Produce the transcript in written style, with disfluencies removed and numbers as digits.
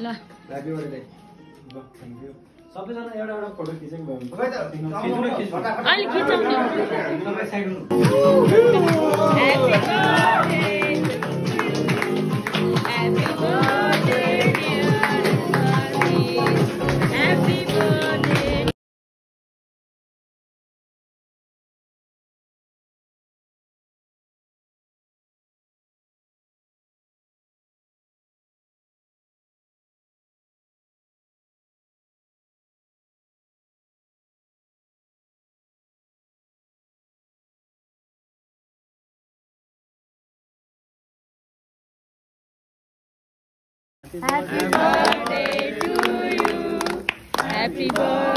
ल happy birthday thank you सबैजना एउटा एउटा फोटो खिचेको भयो अलि खिचाउने Happy birthday dear Happy birthday Happy birthday to you. Happy birthday.